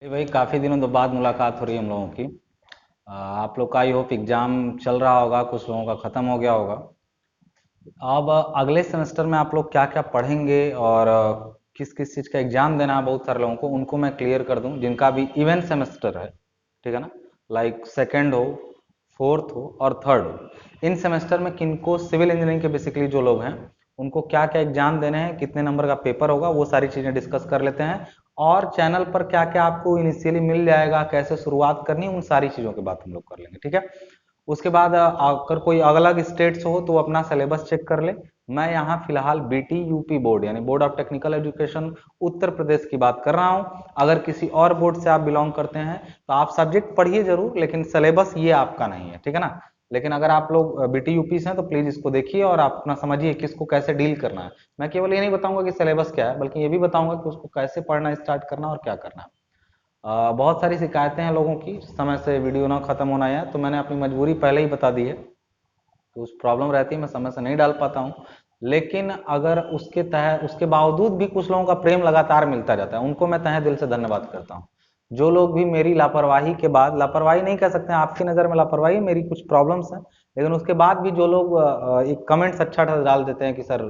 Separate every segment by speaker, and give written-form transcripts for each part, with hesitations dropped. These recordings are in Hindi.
Speaker 1: भाई काफ़ी दिनों बाद मुलाकात हो रही है हम लोगों की। आप लोग का आई होप एग्ज़ाम चल रहा होगा, कुछ लोगों का ख़त्म हो गया होगा। अब अगले सेमेस्टर में आप लोग क्या क्या पढ़ेंगे और किस किस चीज़ का एग्ज़ाम देना है बहुत सारे लोगों को, उनको मैं क्लियर कर दूं जिनका भी इवेंट सेमेस्टर है। ठीक है ना। लाइक सेकेंड हो, फोर्थ हो और थर्ड हो। इन सेमेस्टर में किनको सिविल इंजीनियरिंग के बेसिकली जो लोग हैं उनको क्या क्या एग्जाम देने हैं, कितने नंबर का पेपर होगा, वो सारी चीज़ें डिस्कस कर लेते हैं। और चैनल पर क्या क्या आपको इनिशियली मिल जाएगा, कैसे शुरुआत करनी है, उन सारी चीज़ों की बात हम लोग कर लेंगे। ठीक है। उसके बाद अगर कोई अलग स्टेट से हो तो वो अपना सिलेबस चेक कर ले। मैं यहाँ फिलहाल बीटी यूपी बोर्ड यानी board of technical education Uttar Pradesh की बात कर रहा हूँ। अगर किसी और बोर्ड से आप बिलोंग करते हैं तो आप सब्जेक्ट पढ़िए जरूर, लेकिन सिलेबस ये आपका नहीं है। ठीक है ना। लेकिन अगर आप लोग बीटी यूपी से हैं तो प्लीज इसको देखिए और आप अपना समझिए किसको कैसे डील करना है। मैं केवल ये नहीं बताऊंगा कि सिलेबस क्या है, बल्कि ये भी बताऊंगा कि उसको कैसे पढ़ना स्टार्ट करना और क्या करना है। बहुत सारी शिकायतें हैं लोगों की समय से वीडियो ना खत्म होना है, तो मैंने अपनी मजबूरी पहले ही बता दी है। तो उस प्रॉब्लम रहती है, मैं समय से नहीं डाल पाता हूँ। लेकिन अगर उसके तहत उसके बावजूद भी कुछ लोगों का प्रेम लगातार मिलता जाता है, उनको मैं तहे दिल से धन्यवाद करता हूँ। जो लोग भी मेरी लापरवाही के बाद, लापरवाही नहीं कह सकते हैं, आपकी नज़र में लापरवाही, मेरी कुछ प्रॉब्लम्स हैं, लेकिन उसके बाद भी जो लोग एक कमेंट्स अच्छा डाल देते हैं कि सर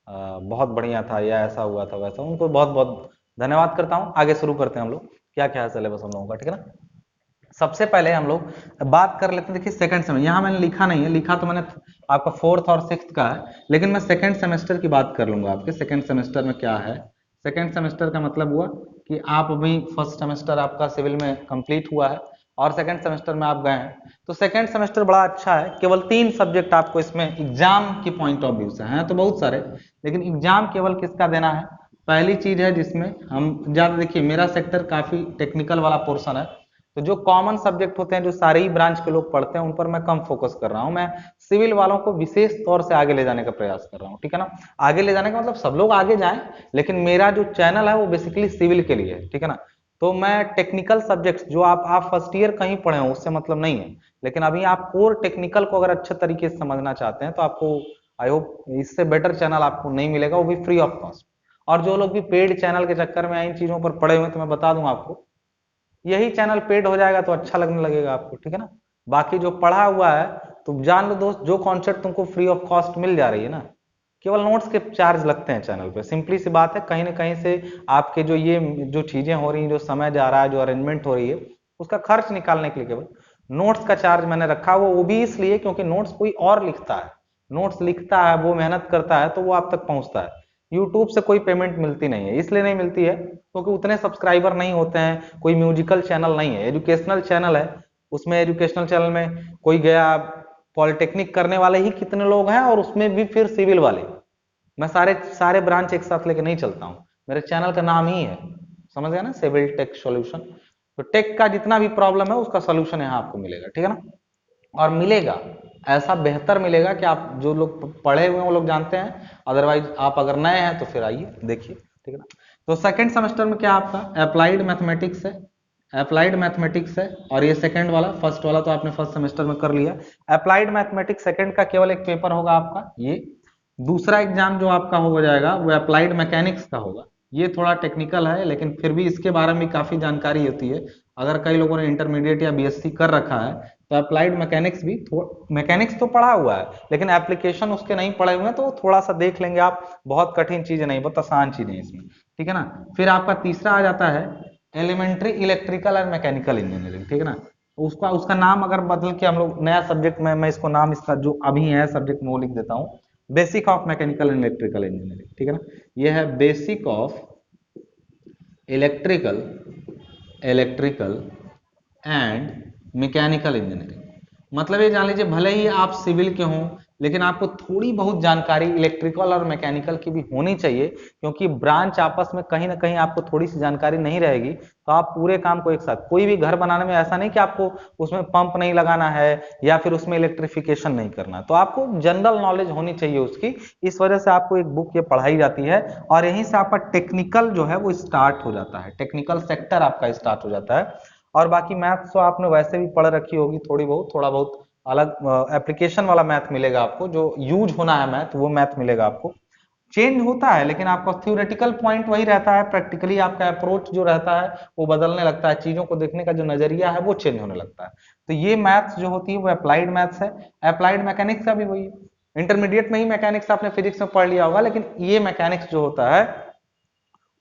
Speaker 1: बहुत बढ़िया था या ऐसा हुआ था वैसा, उनको बहुत बहुत धन्यवाद करता हूँ। आगे शुरू करते हैं हम लोग, क्या क्या है सिलेबस हम लोगों का। ठीक है ना। सबसे पहले हम लोग बात कर लेते हैं। देखिए सेकंड सेमेस्टर यहाँ मैंने लिखा नहीं है, लिखा तो मैंने आपका फोर्थ और सिक्स्थ का है, लेकिन मैं सेकंड सेमेस्टर की बात कर लूंगा। आपके सेकंड सेमेस्टर में क्या है। सेकंड सेमेस्टर का मतलब हुआ कि आप अभी फर्स्ट सेमेस्टर आपका सिविल में कंप्लीट हुआ है और सेकंड सेमेस्टर में आप गए हैं, तो सेकंड सेमेस्टर बड़ा अच्छा है। केवल 3 सब्जेक्ट आपको इसमें एग्जाम की पॉइंट ऑफ व्यू से हैं तो बहुत सारे, लेकिन एग्जाम केवल किसका देना है। पहली चीज है जिसमें हम ज्यादा, देखिए मेरा सेक्टर काफी टेक्निकल वाला पोर्शन है, तो जो कॉमन सब्जेक्ट होते हैं जो सारे ही ब्रांच के लोग पढ़ते हैं उन पर मैं कम फोकस कर रहा हूं। मैं सिविल वालों को विशेष तौर से आगे ले जाने का प्रयास कर रहा हूं। ठीक है ना। आगे ले जाने का मतलब सब लोग आगे जाएं, लेकिन मेरा जो चैनल है वो बेसिकली सिविल के लिए है। ठीक है ना। तो मैं टेक्निकल सब्जेक्ट्स जो आप फर्स्ट ईयर कहीं पढ़े हो उससे मतलब नहीं है, लेकिन अभी आप कोर टेक्निकल को अगर अच्छे तरीके से समझना चाहते हैं तो आपको आई होप इससे बेटर चैनल आपको नहीं मिलेगा, वो भी फ्री ऑफ कॉस्ट। और जो लोग भी पेड चैनल के चक्कर में इन चीजों पर पड़े हुए तो मैं बता दूं आपको, यही चैनल पेड हो जाएगा तो अच्छा लगने लगेगा आपको। ठीक है ना। बाकी जो पढ़ा हुआ है तो जान लो दोस्त, जो कॉन्सेप्ट तुमको फ्री ऑफ कॉस्ट मिल जा रही है ना, केवल नोट्स के चार्ज लगते हैं चैनल पे। सिंपली सी बात है, कहीं ना कहीं से आपके जो चीजें हो रही हैं, जो समय जा रहा है, जो अरेंजमेंट हो रही है, उसका खर्च निकालने के लिए केवल नोट्स का चार्ज मैंने रखा हुआ। वो भी इसलिए क्योंकि नोट्स कोई और लिखता है, नोट्स लिखता है, वो मेहनत करता है तो वो आप तक पहुंचता है। यूट्यूब से कोई पेमेंट मिलती नहीं है, इसलिए नहीं मिलती है क्योंकि उतने सब्सक्राइबर नहीं होते हैं। कोई म्यूजिकल चैनल नहीं है, एजुकेशनल चैनल है। उसमें एजुकेशनल चैनल में कोई गया, पॉलिटेक्निक करने वाले ही कितने लोग हैं, और उसमें भी फिर सिविल वाले। मैं सारे सारे ब्रांच एक साथ लेके नहीं चलता हूँ, मेरे चैनल का नाम ही है, समझ गया ना, सिविल टेक सॉल्यूशन। तो टेक का जितना भी प्रॉब्लम है उसका सॉल्यूशन यहाँ आपको मिलेगा। ठीक है ना। और मिलेगा ऐसा बेहतर मिलेगा कि आप जो लोग पढ़े हुए हैं वो लोग जानते हैं, अदरवाइज आप अगर नए हैं तो फिर आइए देखिए। ठीक है ना। तो सेकंड सेमेस्टर में क्या आपका अप्लाइड मैथमेटिक्स है, अप्लाइड मैथमेटिक्स है। और ये सेकंड वाला, फर्स्ट वाला तो आपने फर्स्ट सेमेस्टर में कर लिया। अप्लाइड मैथमेटिक्स सेकंड का केवल एक पेपर होगा आपका ये। दूसरा एग्जाम जो आपका हो जाएगा वो अप्लाइड मैकेनिक्स का होगा। ये थोड़ा टेक्निकल है, लेकिन फिर भी इसके बारे में काफी जानकारी होती है। अगर कई लोगों ने इंटरमीडिएट या बीएससी कर रखा है तो अप्लाइड मैकेनिक्स भी, मैकेनिक्स तो पढ़ा हुआ है लेकिन एप्लीकेशन उसके नहीं पढ़े हुए हैं, तो थोड़ा सा देख लेंगे आप। बहुत कठिन चीज नहीं, बहुत आसान चीज है इसमें। ठीक है ना। फिर आपका तीसरा आ जाता है elementary electrical and mechanical engineering. ठीक है ना। उसका उसका नाम अगर बदल के हम लोग नया सब्जेक्ट में, मैं इसको नाम इसका जो अभी है सब्जेक्ट में वो लिख देता हूँ, basic of mechanical and electrical engineering. ठीक है ना। ये है basic of electrical electrical and mechanical engineering. मतलब ये जान लीजिए भले ही आप सिविल के हों, लेकिन आपको थोड़ी बहुत जानकारी इलेक्ट्रिकल और मैकेनिकल की भी होनी चाहिए, क्योंकि ब्रांच आपस में कहीं ना कहीं आपको थोड़ी सी जानकारी नहीं रहेगी तो आप पूरे काम को एक साथ, कोई भी घर बनाने में ऐसा नहीं कि आपको उसमें पंप नहीं लगाना है या फिर उसमें इलेक्ट्रिफिकेशन नहीं करना, तो आपको जनरल नॉलेज होनी चाहिए उसकी। इस वजह से आपको एक बुक ये पढ़ाई जाती है और यहीं से आपका टेक्निकल जो है वो स्टार्ट हो जाता है, टेक्निकल सेक्टर आपका स्टार्ट हो जाता है। और बाकी मैथ्स तो आपने वैसे भी पढ़ रखी होगी थोड़ी बहुत, थोड़ा बहुत अलग एप्लीकेशन वाला मैथ मिलेगा आपको, जो यूज होना है मैथ वो मैथ मिलेगा आपको। चेंज होता है, लेकिन आपका थ्योरेटिकल पॉइंट वही रहता है, प्रैक्टिकली आपका अप्रोच जो रहता है वो बदलने लगता है, चीजों को देखने का जो नजरिया है वो चेंज होने लगता है। तो ये मैथ्स जो होती है वो अप्लाइड मैथ्स है। अप्लाइड मैकेनिक्स का भी वही है। इंटरमीडिएट में ही मैकेनिक्स आपने फिजिक्स में पढ़ लिया होगा, लेकिन ये मैकेनिक्स जो होता है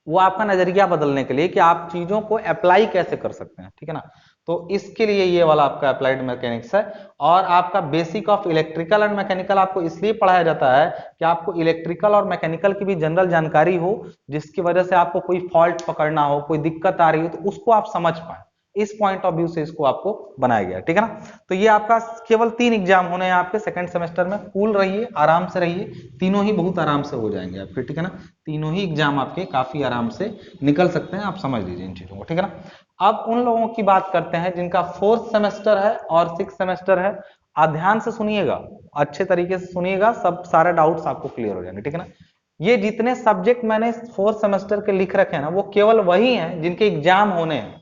Speaker 1: वो आपका नजरिया बदलने के लिए कि आप चीजों को अप्लाई कैसे कर सकते हैं, ठीक है ना। तो इसके लिए ये वाला आपका अप्लाइड मैकेनिक्स है। और आपका basic of electrical and mechanical आपको इसलिए पढ़ाया जाता है कि आपको इलेक्ट्रिकल और मैकेनिकल की भी जनरल जानकारी हो, जिसकी वजह से आपको कोई फॉल्ट पकड़ना हो, कोई दिक्कत आ रही हो तो उसको आप समझ पाए। इस पॉइंट ऑफ व्यू से इसको आपको बनाया गया, ठीक है ना। तो ये आपका केवल 3 एग्जाम होने हैं आपके सेकंड सेमेस्टर में। कूल रहिए, आराम से रहिए, तीनों ही बहुत आराम से हो जाएंगे आपके, ठीक है ना। तीनों ही एग्जाम आपके काफी आराम से निकल सकते हैं, आप समझ लीजिए इन चीजों को, ठीक है ना। अब उन लोगों की बात करते हैं जिनका 4th सेमेस्टर है और 6th सेमेस्टर है। आप ध्यान से सुनिएगा, अच्छे तरीके से सुनिएगा, सब सारे डाउट्स आपको क्लियर हो जाएंगे, ठीक है ना। ये जितने सब्जेक्ट मैंने 4th सेमेस्टर के लिख रखे हैं ना, वो केवल वही हैं जिनके एग्जाम होने हैं।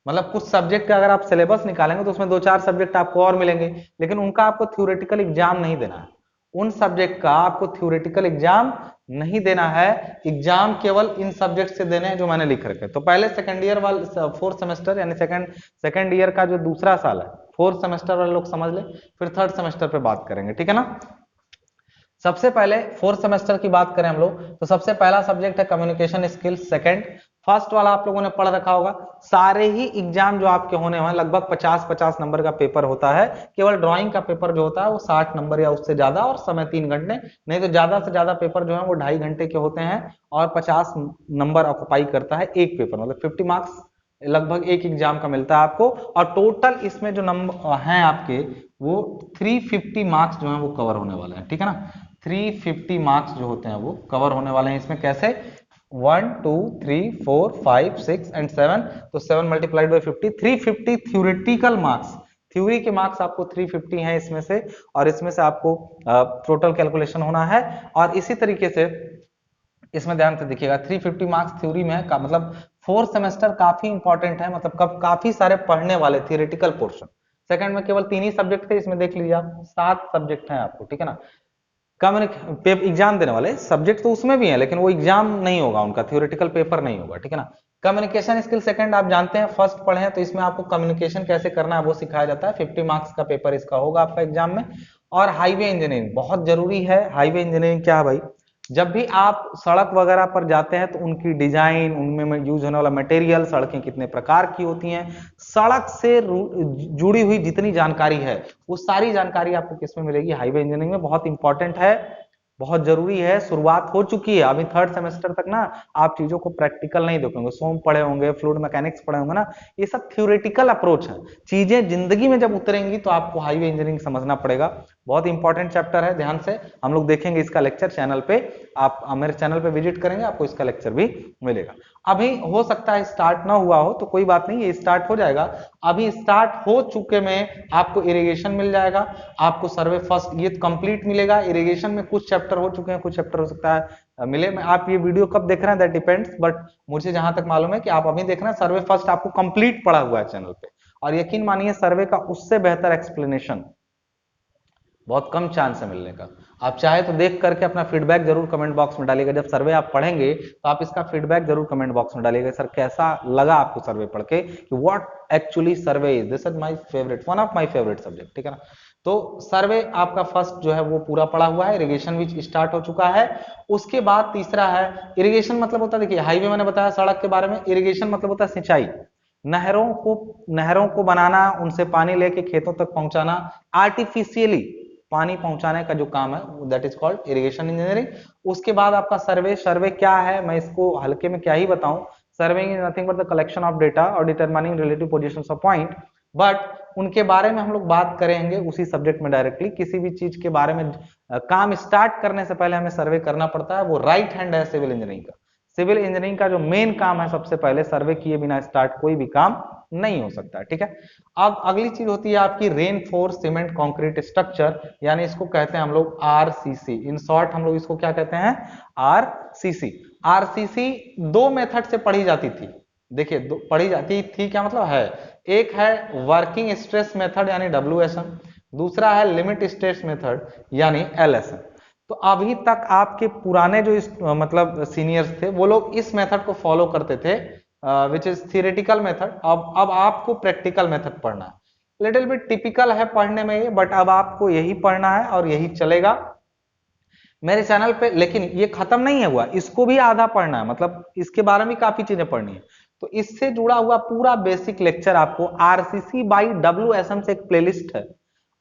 Speaker 1: मतलब कुछ सब्जेक्ट का अगर आप सिलेबस निकालेंगे तो उसमें 2-4 सब्जेक्ट आपको और मिलेंगे, लेकिन उनका आपको थ्योरेटिकल एग्जाम नहीं देना है। उन सब्जेक्ट का आपको थ्योरेटिकल एग्जाम नहीं देना है, एग्जाम केवल इन सब्जेक्ट से देने हैं जो मैंने लिख रखे। तो पहले सेकंड ईयर वाले 4th सेमेस्टर यानी सेकंड ईयर का जो दूसरा साल है, 4th सेमेस्टर वाले लोग समझ ले, फिर 3rd सेमेस्टर पे बात करेंगे, ठीक है ना। सबसे पहले 4th सेमेस्टर की बात करें हम लोग, तो सबसे पहला सब्जेक्ट है कम्युनिकेशन स्किल्स। सेकंड, फर्स्ट वाला आप लोगों ने पढ़ रखा होगा। सारे ही एग्जाम जो आपके होने हैं लगभग 50-50 नंबर का पेपर होता है। केवल ड्राइंग का पेपर जो होता है वो 60 नंबर या उससे ज्यादा, और समय 3 घंटे, नहीं तो ज्यादा से ज्यादा पेपर जो है वो 2.5 घंटे के होते हैं और 50 नंबर ऑक्युपाई करता है एक पेपर, मतलब 50 मार्क्स लगभग एक एग्जाम का मिलता है आपको। और टोटल इसमें जो नंबर हैं आपके वो 350 मार्क्स जो है वो कवर होने वाले हैं, ठीक है ना। 350 मार्क्स जो होते हैं वो कवर होने वाले हैं इसमें। कैसे? 1 2 3 4 5 6 एंड 7, तो 7 multiplied by 50, 350 theoretical marks. Theory के मार्क्स आपको 350 हैं इसमें से, और इसमें से आपको टोटल कैलकुलेशन होना है। और इसी तरीके से इसमें ध्यान से देखिएगा, 350 मार्क्स थ्योरी में का मतलब 4th सेमेस्टर काफी इंपॉर्टेंट है, मतलब कब काफी सारे पढ़ने वाले थियोरेटिकल पोर्शन। सेकंड में केवल 3 ही सब्जेक्ट थे, इसमें देख लीजिए आप 7 सब्जेक्ट हैं आपको, ठीक है ना। एग्जाम देने वाले सब्जेक्ट तो उसमें भी है, लेकिन वो एग्जाम नहीं होगा उनका, थ्योरेटिकल पेपर नहीं होगा, ठीक है ना। कम्युनिकेशन स्किल सेकंड आप जानते हैं, फर्स्ट पढ़े हैं तो इसमें आपको कम्युनिकेशन कैसे करना है वो सिखाया जाता है। 50 मार्क्स का पेपर इसका होगा आपका एग्जाम में। और हाईवे इंजीनियरिंग बहुत जरूरी है। हाईवे इंजीनियरिंग क्या है भाई? जब भी आप सड़क वगैरह पर जाते हैं तो उनकी डिजाइन, उनमें यूज होने वाला मटेरियल, सड़कें कितने प्रकार की होती हैं, सड़क से जुड़ी हुई जितनी जानकारी है वो सारी जानकारी आपको किसमें मिलेगी? हाईवे इंजीनियरिंग में। बहुत इंपॉर्टेंट है, बहुत जरूरी है। शुरुआत हो चुकी है, अभी 3rd सेमेस्टर तक ना आप चीजों को प्रैक्टिकल नहीं देखेंगे। सोम पढ़े होंगे, फ्लूइड मैकेनिक्स पढ़े होंगे ना, ये सब थ्योरेटिकल अप्रोच है। चीजें जिंदगी में जब उतरेंगी तो आपको हाईवे इंजीनियरिंग समझना पड़ेगा। बहुत इंपॉर्टेंट चैप्टर है, ध्यान से हम लोग देखेंगे इसका लेक्चर चैनल पे। आप मेरे चैनल पे विजिट करेंगे, आपको इसका लेक्चर भी मिलेगा। अभी हो सकता है स्टार्ट ना हुआ हो, तो कोई बात नहीं, ये स्टार्ट हो जाएगा। अभी स्टार्ट हो चुके में आपको इरिगेशन मिल जाएगा, आपको सर्वे फर्स्ट ये कंप्लीट मिलेगा। इरिगेशन में कुछ चैप्टर हो चुके हैं, कुछ चैप्टर हो सकता है मिले। आप ये वीडियो कब देख रहे हैं दैट डिपेंड्स, बट मुझे जहां तक मालूम है कि आप अभी देख रहे हैं, सर्वे फर्स्ट आपको कंप्लीट पड़ा हुआ है चैनल पे। और यकीन मानिए सर्वे का उससे बेहतर एक्सप्लेनेशन बहुत कम चांस है मिलने का। आप चाहे तो देख करके अपना फीडबैक जरूर कमेंट बॉक्स में डालिएगा। जब सर्वे आप पढ़ेंगे तो आप इसका फीडबैक जरूर कमेंट बॉक्स में डालिएगा, सर कैसा लगा आपको सर्वे पढ़ के, कि what actually survey is, this is my favourite, one of my favourite subject, ठीक है ना। तो सर्वे आपका फर्स्ट जो है वो पूरा पड़ा हुआ है। इरिगेशन भी स्टार्ट हो चुका है। उसके बाद तीसरा है इरिगेशन, मतलब होता है, देखिए हाईवे मैंने बताया सड़क के बारे में, इरिगेशन मतलब होता है सिंचाई। नहरों को बनाना, उनसे पानी लेके खेतों तक पहुंचाना, आर्टिफिशियली पानी पहुंचाने का जो काम है, that is called irrigation engineering. उसके बाद आपका सर्वे। सर्वे क्या है, मैं इसको हल्के में क्या ही बताऊं। Surveying is nothing but the collection of data और determining relative positions of point. But उनके बारे में हम लोग बात करेंगे उसी सब्जेक्ट में डायरेक्टली। किसी भी चीज के बारे में काम स्टार्ट करने से पहले हमें सर्वे करना पड़ता है, वो राइट हैंड है सिविल इंजीनियरिंग का। सिविल इंजीनियरिंग का जो मेन काम है, सबसे पहले सर्वे किए बिना स्टार्ट कोई भी काम नहीं हो सकता, ठीक है। अब अगली चीज होती है आपकी रेनफोर्स सीमेंट कंक्रीट स्ट्रक्चर, यानी इसको कहते हैं हम लोग आरसीसी। इन शॉर्ट हम लोग इसको क्या कहते हैं? आरसीसी। आरसीसी 2 मेथड से पढ़ी जाती थी। देखिए पढ़ी जाती थी क्या मतलब है, एक है वर्किंग स्ट्रेस मेथड यानी WSM, दूसरा है लिमिट स्ट्रेस मेथड यानी LSM। तो अभी तक आपके पुराने जो मतलब सीनियर्स थे वो लोग इस मेथड को फॉलो करते थे, विच इज थियोरेटिकल मेथड। अब आपको प्रैक्टिकल मेथड पढ़ना है। लिटिल बिट टिपिकल है पढ़ने में ये, बट अब आपको यही पढ़ना है और यही चलेगा मेरे चैनल पे। लेकिन ये खत्म नहीं है हुआ, इसको भी आधा पढ़ना है, मतलब इसके बारे में काफी चीजें पढ़नी है। तो इससे जुड़ा हुआ पूरा बेसिक लेक्चर आपको आरसीसी बाई डब्ल्यूएसएम से एक प्लेलिस्ट है,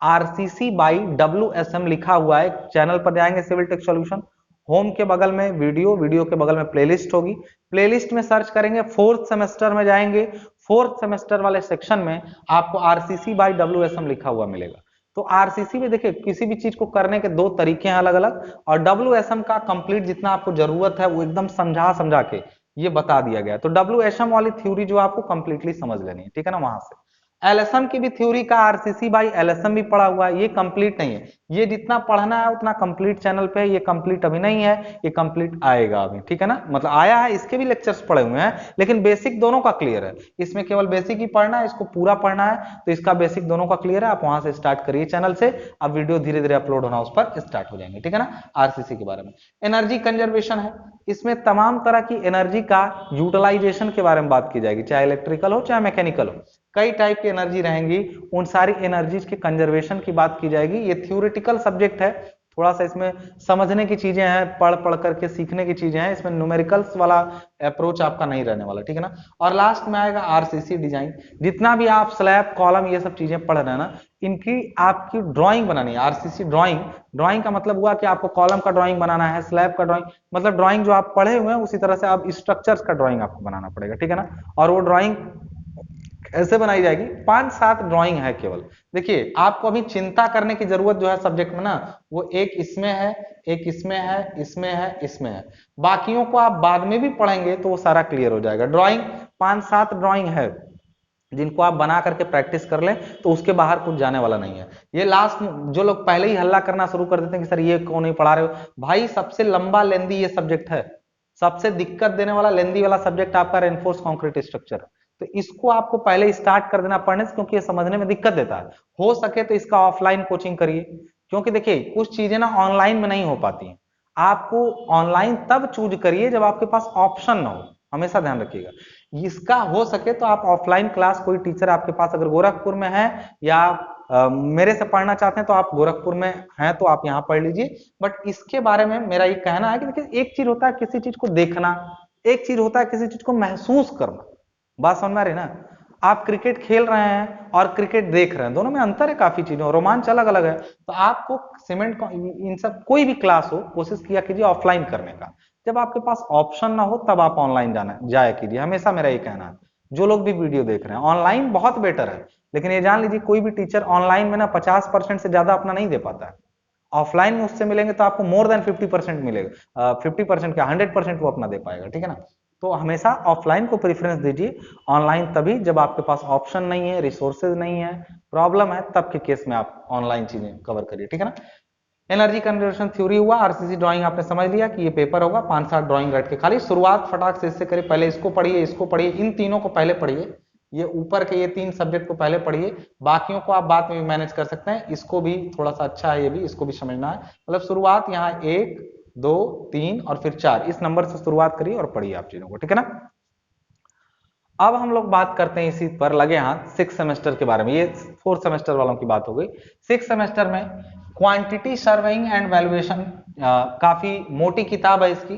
Speaker 1: आरसीसी बाई डब्ल्यूएसएम लिखा हुआ है। चैनल पर जाएंगे सिविल टेक सॉल्यूशन, होम के बगल में वीडियो, वीडियो के बगल में प्लेलिस्ट होगी, प्लेलिस्ट में सर्च करेंगे, फोर्थ सेमेस्टर में जाएंगे, फोर्थ सेमेस्टर वाले सेक्शन में आपको आरसीसी बाई डब्ल्यूएसएम लिखा हुआ मिलेगा। तो आरसीसी में देखिए किसी भी चीज को करने के दो तरीके हैं अलग अलग, और डब्ल्यूएसएम का कंप्लीट जितना आपको जरूरत है वो एकदम समझा समझा के ये बता दिया गया है। तो डब्ल्यूएसएम वाली थ्योरी जो आपको कंप्लीटली समझ लेनी है, ठीक है ना। वहां से एलएसएम की भी थ्योरी का आरसीसी बाई एलएसएम भी पढ़ा हुआ है, ये कंप्लीट नहीं है। ये जितना पढ़ना है उतना कंप्लीट चैनल पे है, ये कंप्लीट अभी नहीं है, ये कंप्लीट आएगा अभी, ठीक है ना। मतलब आया है, इसके भी लेक्चर्स पढ़े हुए हैं, लेकिन बेसिक दोनों का क्लियर है। इसमें केवल बेसिक ही पढ़ना है, इसको पूरा पढ़ना है, तो इसका बेसिक दोनों का क्लियर है। आप वहां से स्टार्ट करिए चैनल से, अब वीडियो धीरे धीरे अपलोड होना उस पर स्टार्ट हो जाएंगे, ठीक है ना। आरसीसी के बारे में एनर्जी कंजर्वेशन है, इसमें तमाम तरह की एनर्जी का यूटिलाइजेशन के बारे में बात की जाएगी, चाहे इलेक्ट्रिकल हो चाहे मैकेनिकल हो, कई टाइप की एनर्जी रहेंगी, उन सारी एनर्जीज के कंजर्वेशन की बात की जाएगी। ये थ्योरेटिकल सब्जेक्ट है, थोड़ा सा इसमें समझने की चीजें हैं, पढ़ पढ़ करके सीखने की चीजें हैं, इसमें न्यूमेरिकल्स वाला अप्रोच आपका नहीं रहने वाला, ठीक है ना। और लास्ट में आएगा आरसीसी डिजाइन। जितना भी आप स्लैब कॉलम ये सब चीजें पढ़ रहे हैं ना, इनकी आपकी ड्राइंग बनानी है। आरसीसी ड्राइंग, ड्राइंग का मतलब हुआ कि आपको कॉलम का ड्राइंग बनाना है, स्लैब का ड्राइंग, मतलब ड्राइंग जो आप पढ़े हुए हैं उसी तरह से आप स्ट्रक्चर्स का ड्राइंग आपको बनाना पड़ेगा, ठीक है ना। और वो ड्राइंग ऐसे बनाई जाएगी, 5-7 ड्राइंग है केवल। देखिए आपको अभी चिंता करने की जरूरत जो है सब्जेक्ट में ना, वो एक इसमें है, एक इसमें है, इसमें है, इसमें है, बाकियों को आप बाद में भी पढ़ेंगे तो वो सारा क्लियर हो जाएगा। ड्राइंग 5-7 ड्राइंग है जिनको आप बना करके प्रैक्टिस कर लें तो उसके बाहर कुछ जाने वाला नहीं है। ये लास्ट जो लोग पहले ही हल्ला करना शुरू कर देते हैं कि सर ये क्यों नहीं पढ़ा रहे हो, भाई सबसे लंबा लेंदी ये सब्जेक्ट है, सबसे दिक्कत देने वाला लेंदी वाला सब्जेक्ट आपका रेनफोर्स कंक्रीट स्ट्रक्चर है। तो इसको आपको पहले स्टार्ट कर देना पढ़ने से, क्योंकि ये समझने में दिक्कत देता है। हो सके तो इसका ऑफलाइन कोचिंग करिए, क्योंकि देखिए कुछ चीजें ना ऑनलाइन में नहीं हो पाती हैं। आपको ऑनलाइन तब चूज करिए जब आपके पास ऑप्शन ना हो, हमेशा ध्यान रखिएगा। इसका हो सके तो आप ऑफलाइन क्लास, कोई टीचर आपके पास अगर गोरखपुर में है या मेरे से पढ़ना चाहते हैं तो आप गोरखपुर में हैं तो आप यहाँ पढ़ लीजिए। बट इसके बारे में मेरा ये कहना है कि देखिए एक चीज होता है किसी चीज को देखना, एक चीज होता है किसी चीज को महसूस करना। बात समझ में आ रही ना। आप क्रिकेट खेल रहे हैं और क्रिकेट देख रहे हैं, दोनों में अंतर है काफी चीजों, रोमांच अलग अलग है। तो आपको सीमेंट इन सब कोई भी क्लास हो, कोशिश किया कीजिए ऑफलाइन करने का। जब आपके पास ऑप्शन ना हो तब आप ऑनलाइन जाया कीजिए, हमेशा मेरा ये कहना है। जो लोग भी वीडियो देख रहे हैं, ऑनलाइन बहुत बेटर है, लेकिन ये जान लीजिए कोई भी टीचर ऑनलाइन में ना 50% से ज्यादा अपना नहीं दे पाता है। ऑफलाइन में उससे मिलेंगे तो आपको मोर देन 50% मिलेगा, 50% क्या 100% वो अपना दे पाएगा, ठीक है ना। तो हमेशा ऑफलाइन को प्रेफरेंस दीजिए, ऑनलाइन तभी जब आपके पास ऑप्शन नहीं है, रिसोर्सेज नहीं है, प्रॉब्लम है, तब के केस में आप ऑनलाइन चीजें कवर करिए, ठीक है ना। एनर्जी कंजर्वेशन थ्योरी हुआ, आरसीसी ड्राइंग आपने समझ लिया कि ये पेपर होगा, 5-7 ड्राइंग रट के खाली शुरुआत फटाक से इससे करिए। पहले इसको पढ़िए, इसको पढ़िए, इन तीनों को पहले पढ़िए, ये ऊपर के ये 3 सब्जेक्ट को पहले पढ़िए, बाकियों को आप बाद में भी मैनेज कर सकते हैं। इसको भी थोड़ा सा अच्छा है, ये भी इसको भी समझना है। मतलब शुरुआत यहाँ 1 2 3 और फिर 4 इस नंबर से शुरुआत करिए और पढ़िए आप चीजों को, ठीक है ना। अब हम लोग बात करते हैं इसी पर लगे हाथ 6 सेमेस्टर के बारे में। ये 4 सेमेस्टर वालों की बात हो गई। 6 सेमेस्टर में क्वांटिटी सर्वेइंग एंड वैल्यूएशन, काफी मोटी किताब है इसकी।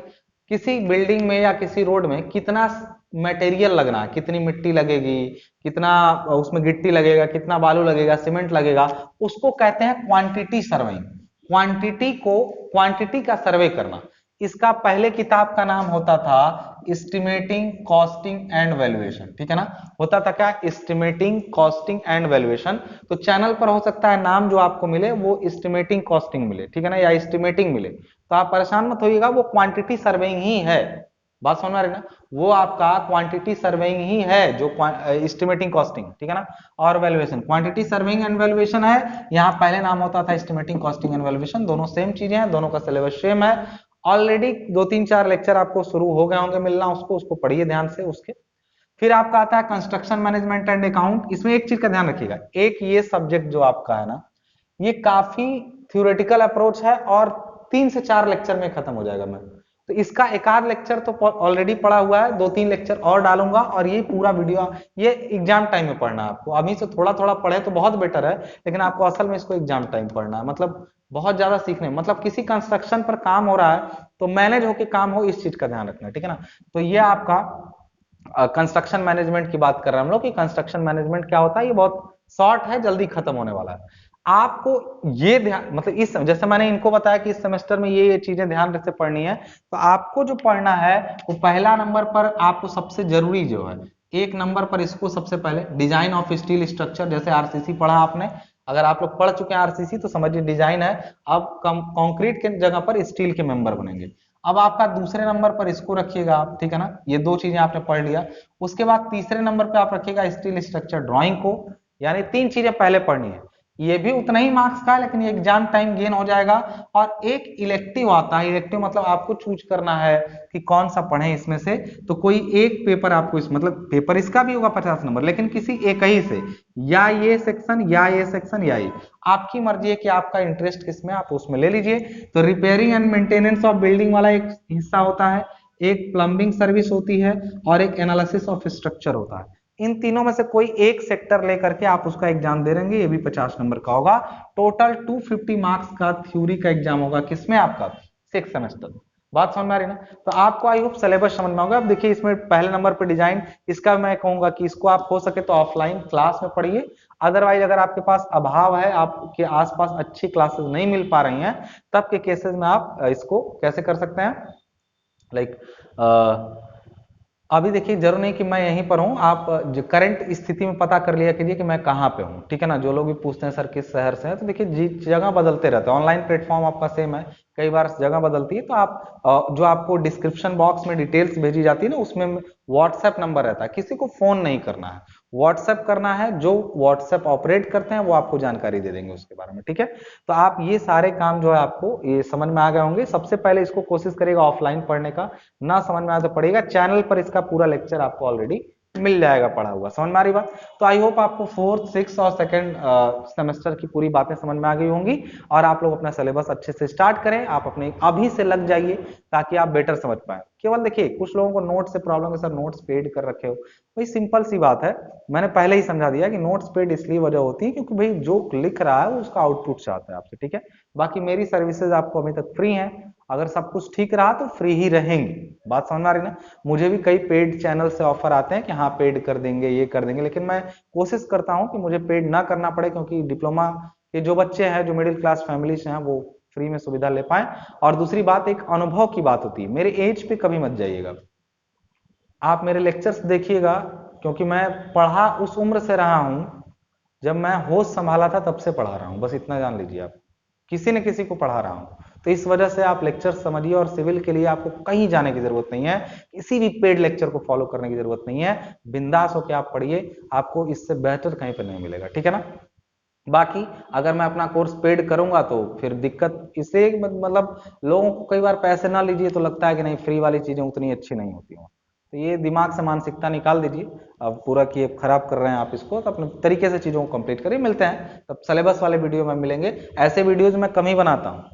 Speaker 1: किसी बिल्डिंग में या किसी रोड में कितना मटेरियल लगना है, कितनी मिट्टी लगेगी, कितना उसमें गिट्टी लगेगा, कितना बालू लगेगा, सीमेंट लगेगा, उसको कहते हैं क्वांटिटी सर्वेइंग। क्वांटिटी का सर्वे करना। इसका पहले किताब का नाम होता था एस्टिमेटिंग कॉस्टिंग एंड वैल्यूएशन, ठीक है ना। होता था क्या, एस्टिमेटिंग कॉस्टिंग एंड वैल्यूएशन। तो चैनल पर हो सकता है नाम जो आपको मिले वो एस्टिमेटिंग कॉस्टिंग मिले, ठीक है ना, या एस्टिमेटिंग मिले, तो आप परेशान मत होइएगा, वो क्वांटिटी सर्वेइंग ही है। बात समझ में आ रही ना, वो आपका क्वांटिटी सर्वेइंग ही है जो एस्टिमेटिंग कॉस्टिंग, ठीक है ना। और valuation, quantity surveying and valuation है, यहाँ पहले नाम होता था एस्टिमेटिंग कॉस्टिंग एंड वैल्यूएशन, दोनों सेम चीजें हैं, दोनों का सिलेबस सेम है। ऑलरेडी 2-3-4 लेक्चर आपको शुरू हो गए होंगे मिलना, उसको पढ़िए ध्यान से। उसके फिर आपका आता है कंस्ट्रक्शन मैनेजमेंट एंड अकाउंट। इसमें एक चीज का ध्यान रखिएगा, एक ये सब्जेक्ट जो आपका है ना, ये काफी थ्योरेटिकल अप्रोच है और 3 से 4 लेक्चर में खत्म हो जाएगा मैं। तो इसका एक आध लेक्चर तो ऑलरेडी पढ़ा हुआ है, 2-3 लेक्चर और डालूंगा, और ये पूरा वीडियो ये एग्जाम टाइम में पढ़ना है आपको। अभी से थोड़ा थोड़ा पढ़े तो बहुत बेटर है, लेकिन आपको असल में इसको एग्जाम टाइम पढ़ना है। मतलब बहुत ज्यादा सीखने, मतलब किसी कंस्ट्रक्शन पर काम हो रहा है तो मैनेज होके काम हो, इस चीज का ध्यान रखना है, ठीक है ना। तो ये आपका कंस्ट्रक्शन मैनेजमेंट की बात कर रहे हैं हम लोग कि कंस्ट्रक्शन मैनेजमेंट क्या होता है। ये बहुत शॉर्ट है, जल्दी खत्म होने वाला है। आपको ये ध्यान, मतलब इस जैसे मैंने इनको बताया कि इस सेमेस्टर में ये चीजें ध्यान से पढ़नी है, तो आपको जो पढ़ना है वो पहला नंबर पर आपको सबसे जरूरी जो है, एक नंबर पर इसको सबसे पहले डिजाइन ऑफ स्टील स्ट्रक्चर, जैसे आरसीसी पढ़ा आपने, अगर आप लोग पढ़ चुके हैं आरसीसी तो समझिए डिजाइन है। अब कंक्रीट के जगह पर स्टील के मेंबर बनेंगे। अब आपका दूसरे नंबर पर इसको रखिएगा आप, ठीक है ना, ये दो चीजें आपने पढ़ लिया। उसके बाद तीसरे नंबर पे आप रखिएगा स्टील स्ट्रक्चर ड्राइंग को, यानी 3 चीजें पहले पढ़नी है। ये भी उतना ही मार्क्स का है, लेकिन ये एग्जाम टाइम गेन हो जाएगा। और एक इलेक्टिव आता है, इलेक्टिव मतलब आपको चूज करना है कि कौन सा पढ़े इसमें से। तो कोई एक पेपर आपको इस, मतलब पेपर इसका भी होगा 50 नंबर, लेकिन किसी एक ही से, या ये सेक्शन या ये सेक्शन या ये, आपकी मर्जी है कि आपका इंटरेस्ट किसमें, आप उसमें ले लीजिए। तो repairing and maintenance of building वाला एक हिस्सा होता है, एक प्लम्बिंग सर्विस होती है, और एक एनालिसिस ऑफ स्ट्रक्चर होता है। इन तीनों में से कोई एक सेक्टर लेकर के आप उसका एग्जाम दे देंगे, ये भी 50 नंबर का होगा। टोटल 250 मार्क्स का थ्योरी का एग्जाम होगा, किसमें, आपका 6 सेमेस्टर। बात समझ में आ रही ना। तो आपको आई होप सिलेबस समझ में होगा। अब देखिए इसमें पहले नंबर पे डिजाइन, इसका मैं कहूंगा कि इसको आप हो सके तो ऑफलाइन क्लास में पढ़िए। अदरवाइज अगर आपके पास अभाव है, आपके आसपास अच्छी क्लासेस नहीं मिल पा रही हैं, तब के केसेस में आप इसको कैसे कर सकते हैं, लाइक अभी देखिए जरूर नहीं कि मैं यहीं पर हूँ, आप जो करंट स्थिति में पता कर लिया कीजिए कि मैं कहाँ पे हूँ, ठीक है ना। जो लोग भी पूछते हैं सर किस शहर से है, तो देखिए जगह बदलते रहते हैं, ऑनलाइन प्लेटफॉर्म आपका सेम है, कई बार जगह बदलती है। तो आप जो आपको डिस्क्रिप्शन बॉक्स में डिटेल्स भेजी जाती है ना, उसमें व्हाट्सएप नंबर रहता है, किसी को फोन नहीं करना है, व्हाट्सएप करना है। जो व्हाट्सएप ऑपरेट करते हैं वो आपको जानकारी दे देंगे उसके बारे में, ठीक है। तो आप ये सारे काम जो है आपको ये समझ में आ गए होंगे। सबसे पहले इसको कोशिश करेगा ऑफलाइन पढ़ने का, ना समझ में आया तो पढ़ेगा, चैनल पर इसका पूरा लेक्चर आपको ऑलरेडी मिल जाएगा पढ़ा हुआ। समझ में आ रही बात। तो आई होप आपको 4th 6th और 2nd सेमेस्टर की पूरी बातें समझ में आ गई होंगी, और आप लोग अपना सिलेबस अच्छे से स्टार्ट करें, आप अपने अभी से लग जाइए ताकि आप बेटर समझ पाए। केवल देखिए कुछ लोगों को नोट से प्रॉब्लम है, सर नोट्स पेड कर रखे हो, भाई सिंपल सी बात है, मैंने पहले ही समझा दिया कि नोट्स पेड इसलिए वजह होती है क्योंकि भाई जो लिख रहा है वो उसका आउटपुट चाहता है आपसे, ठीक है। बाकी मेरी सर्विसेज आपको अभी तक फ्री हैं, अगर सब कुछ ठीक रहा तो फ्री ही रहेंगी। बात समझ में आ रही ना। मुझे भी कई पेड चैनल से ऑफर आते हैं कि हाँ पेड कर देंगे, ये कर देंगे, लेकिन मैं कोशिश करता हूँ कि मुझे पेड ना करना पड़े, क्योंकि डिप्लोमा के जो बच्चे हैं, जो मिडिल क्लास फैमिली से हैं, वो फ्री में सुविधा ले पाए। और दूसरी बात एक अनुभव की बात होती है, मेरे एज पे कभी मत जाइएगा, आप मेरे लेक्चर्स देखिएगा, क्योंकि मैं पढ़ा उस उम्र से रहा हूं, जब मैं होश संभाला था तब से पढ़ा रहा हूं, बस इतना जान लीजिए आप, किसी न किसी को पढ़ा रहा हूं। तो इस वजह से आप लेक्चर समझिए, और सिविल के लिए आपको कहीं जाने की जरूरत नहीं है, किसी भी पेड लेक्चर को फॉलो करने की जरूरत नहीं है, बिंदास होकर आप पढ़िए, आपको इससे बेहतर कहीं पर नहीं मिलेगा, ठीक है ना। बाकी अगर मैं अपना कोर्स पेड करूंगा तो फिर दिक्कत इससे, मतलब लोगों को कई बार पैसे ना लीजिए तो लगता है कि नहीं फ्री वाली चीजें उतनी अच्छी नहीं होती हैं, तो ये दिमाग से मानसिकता निकाल दीजिए। अब पूरा कि खराब कर रहे हैं आप इसको, तो अपने तरीके से चीजों को कंप्लीट करिए। मिलते हैं तब सिलेबस वाले वीडियो में मिलेंगे। ऐसे वीडियोज मैं कम ही बनाता हूँ,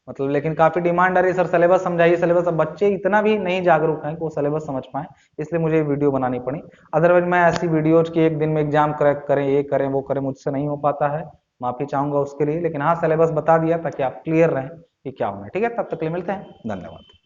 Speaker 1: मतलब, लेकिन काफी डिमांड आ रही है सर सिलेबस समझाइए सिलेबस। अब बच्चे इतना भी नहीं जागरूक हैं कि वो सिलेबस समझ पाए, इसलिए मुझे वीडियो बनानी पड़ी। अदरवाइज मैं ऐसी वीडियोज की एक दिन में एग्जाम क्रैक करें, ये करें वो करें, मुझसे नहीं हो पाता है, माफी चाहूंगा उसके लिए। लेकिन हाँ सिलेबस बता दिया ताकि आप क्लियर रहें कि क्या होना है, ठीक है। तब तक के लिए मिलते हैं, धन्यवाद।